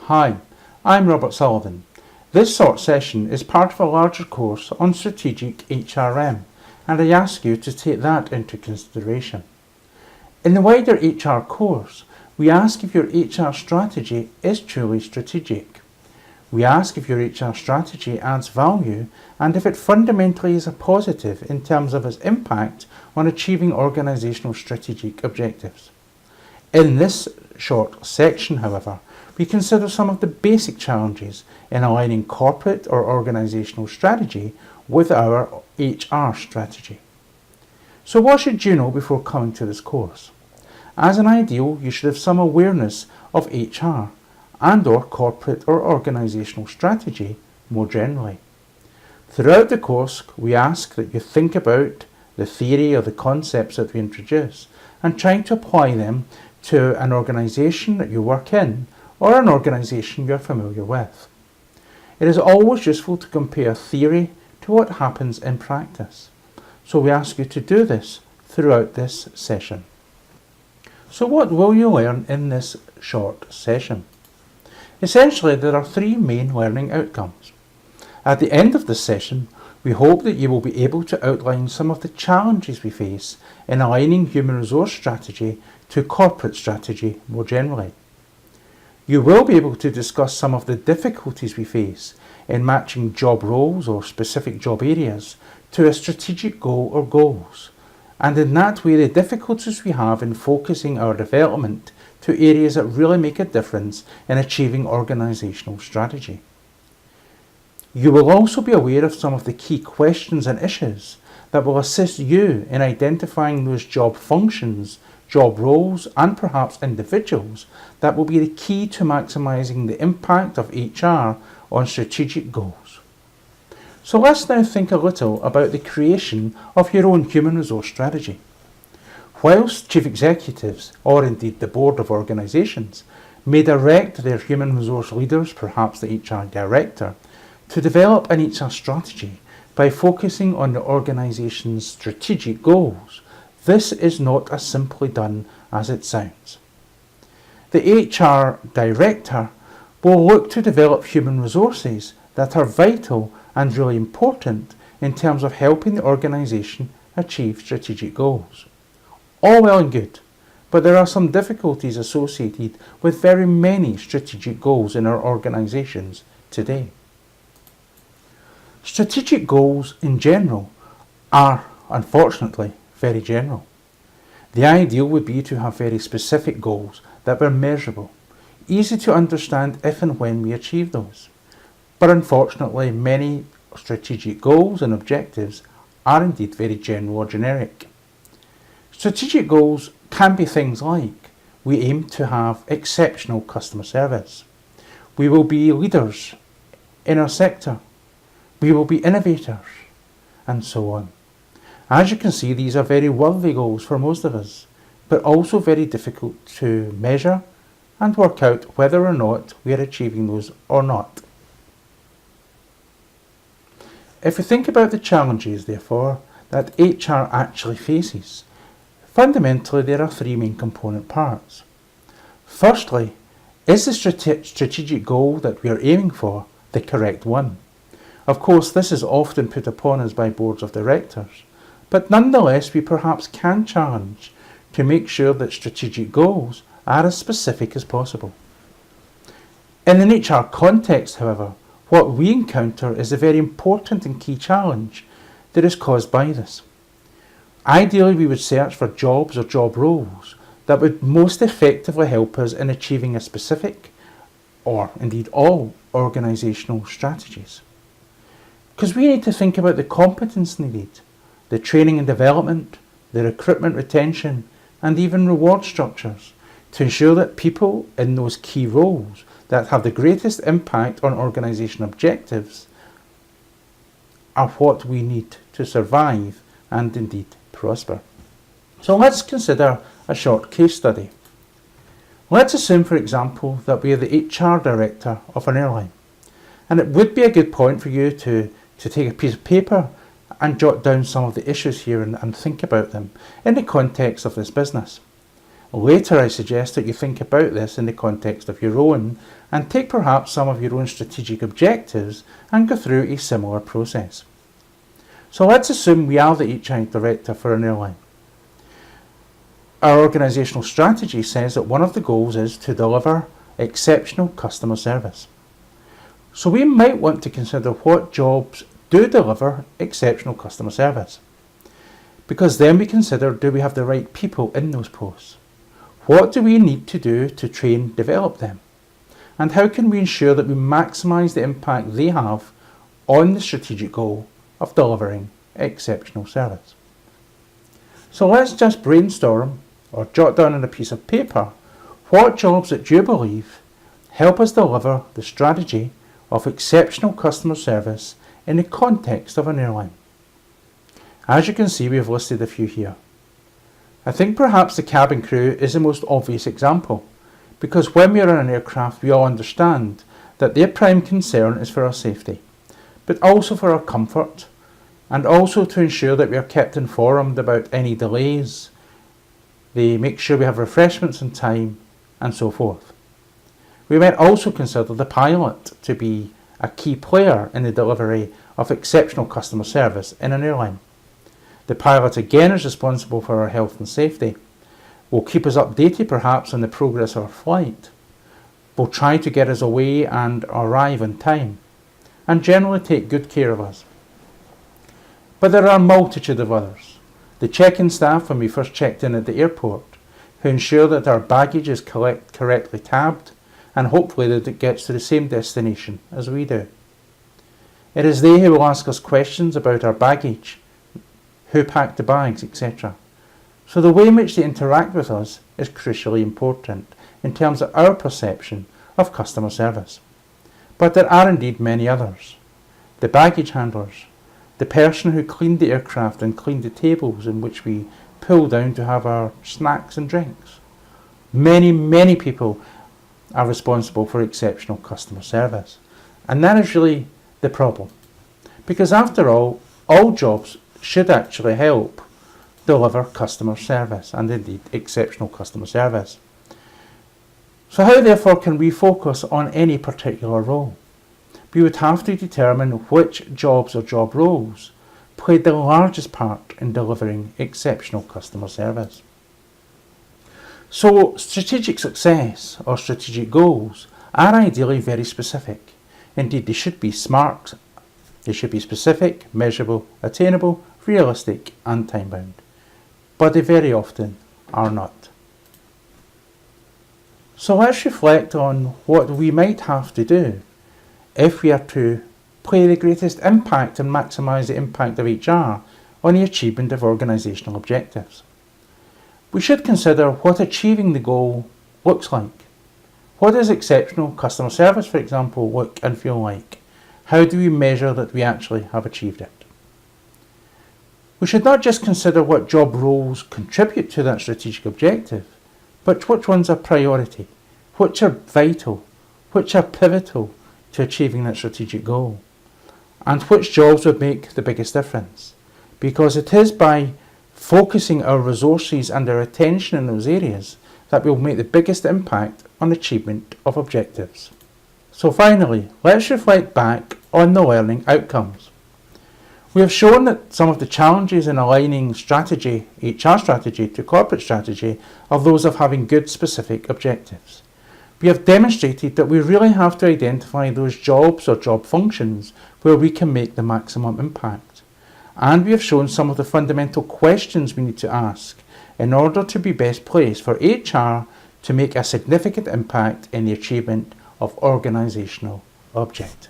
Hi, I'm Robert Sullivan. This short session is part of a larger course on strategic HRM, and I ask you to take that into consideration. In the wider HR course, we ask if your HR strategy is truly strategic. We ask if your HR strategy adds value and if it fundamentally is a positive in terms of its impact on achieving organisational strategic objectives. In this short section, however, we consider some of the basic challenges in aligning corporate or organisational strategy with our HR strategy. So what should you know before coming to this course? As an ideal, you should have some awareness of HR and/or corporate or organisational strategy more generally. Throughout the course, we ask that you think about the theory or the concepts that we introduce and try to apply them to an organisation that you work in or an organisation you're familiar with. It is always useful to compare theory to what happens in practice. So we ask you to do this throughout this session. So what will you learn in this short session? Essentially, there are three main learning outcomes. At the end of this session, we hope that you will be able to outline some of the challenges we face in aligning human resource strategy to corporate strategy more generally. You will be able to discuss some of the difficulties we face in matching job roles or specific job areas to a strategic goal or goals, and in that way the difficulties we have in focusing our development to areas that really make a difference in achieving organisational strategy. You will also be aware of some of the key questions and issues that will assist you in identifying those job functions, job roles and perhaps individuals that will be the key to maximising the impact of HR on strategic goals. So let's now think a little about the creation of your own human resource strategy. Whilst chief executives, or indeed the board of organisations, may direct their human resource leaders, perhaps the HR director, to develop an HR strategy by focusing on the organisation's strategic goals, this is not as simply done as it sounds. The HR director will look to develop human resources that are vital and really important in terms of helping the organisation achieve strategic goals. All well and good, but there are some difficulties associated with very many strategic goals in our organisations today. Strategic goals in general are, unfortunately, very general. The ideal would be to have very specific goals that were measurable, easy to understand if and when we achieve those. But unfortunately, many strategic goals and objectives are indeed very general or generic. Strategic goals can be things like, we aim to have exceptional customer service. We will be leaders in our sector. We will be innovators, and so on. As you can see, these are very worthy goals for most of us, but also very difficult to measure and work out whether or not we are achieving those or not. If we think about the challenges, therefore, that HR actually faces, fundamentally there are three main component parts. Firstly, is the strategic goal that we are aiming for the correct one? Of course, this is often put upon us by boards of directors, but nonetheless we perhaps can challenge to make sure that strategic goals are as specific as possible. In an HR context, however, what we encounter is a very important and key challenge that is caused by this. Ideally, we would search for jobs or job roles that would most effectively help us in achieving a specific, or indeed all, organisational strategies. Because we need to think about the competence needed, the training and development, the recruitment, retention, and even reward structures to ensure that people in those key roles that have the greatest impact on organisation objectives are what we need to survive and indeed prosper. So let's consider a short case study. Let's assume, for example, that we are the HR director of an airline, and it would be a good point for you to take a piece of paper and jot down some of the issues here and think about them in the context of this business. Later, I suggest that you think about this in the context of your own and take perhaps some of your own strategic objectives and go through a similar process. So let's assume we are the HI director for an airline. Our organisational strategy says that one of the goals is to deliver exceptional customer service. So we might want to consider what jobs do deliver exceptional customer service. Because then we consider, do we have the right people in those posts? What do we need to do to train, develop them? And how can we ensure that we maximise the impact they have on the strategic goal of delivering exceptional service? So let's just brainstorm or jot down on a piece of paper what jobs that you believe help us deliver the strategy of exceptional customer service in the context of an airline. As you can see, we have listed a few here. I think perhaps the cabin crew is the most obvious example, because when we are in an aircraft we all understand that their prime concern is for our safety, but also for our comfort, and also to ensure that we are kept informed about any delays. They make sure we have refreshments in time, and so forth. We might also consider the pilot to be a key player in the delivery of exceptional customer service in an airline. The pilot again is responsible for our health and safety, will keep us updated perhaps on the progress of our flight, will try to get us away and arrive on time, and generally take good care of us. But there are a multitude of others. The check-in staff when we first checked in at the airport, who ensure that our baggage is correctly tabbed and hopefully that it gets to the same destination as we do. It is they who will ask us questions about our baggage, who packed the bags, etc. So the way in which they interact with us is crucially important in terms of our perception of customer service. But there are indeed many others. The baggage handlers, the person who cleaned the aircraft and cleaned the tables in which we pull down to have our snacks and drinks. Many people are responsible for exceptional customer service. And that is really the problem. Because after all jobs should actually help deliver customer service, and indeed exceptional customer service. So how therefore can we focus on any particular role? We would have to determine which jobs or job roles played the largest part in delivering exceptional customer service. So strategic success or strategic goals are ideally very specific. Indeed, they should be SMART. They should be specific, measurable, attainable, realistic and time-bound. But they very often are not. So let's reflect on what we might have to do if we are to play the greatest impact and maximise the impact of HR on the achievement of organisational objectives. We should consider what achieving the goal looks like. What does exceptional customer service, for example, look and feel like? How do we measure that we actually have achieved it? We should not just consider what job roles contribute to that strategic objective, but which ones are priority, which are vital, which are pivotal to achieving that strategic goal, and which jobs would make the biggest difference. Because it is by focusing our resources and our attention in those areas that will make the biggest impact on achievement of objectives. So finally, let's reflect back on the learning outcomes. We have shown that some of the challenges in aligning strategy, HR strategy to corporate strategy are those of having good specific objectives. We have demonstrated that we really have to identify those jobs or job functions where we can make the maximum impact. And we have shown some of the fundamental questions we need to ask in order to be best placed for HR to make a significant impact in the achievement of organisational objectives.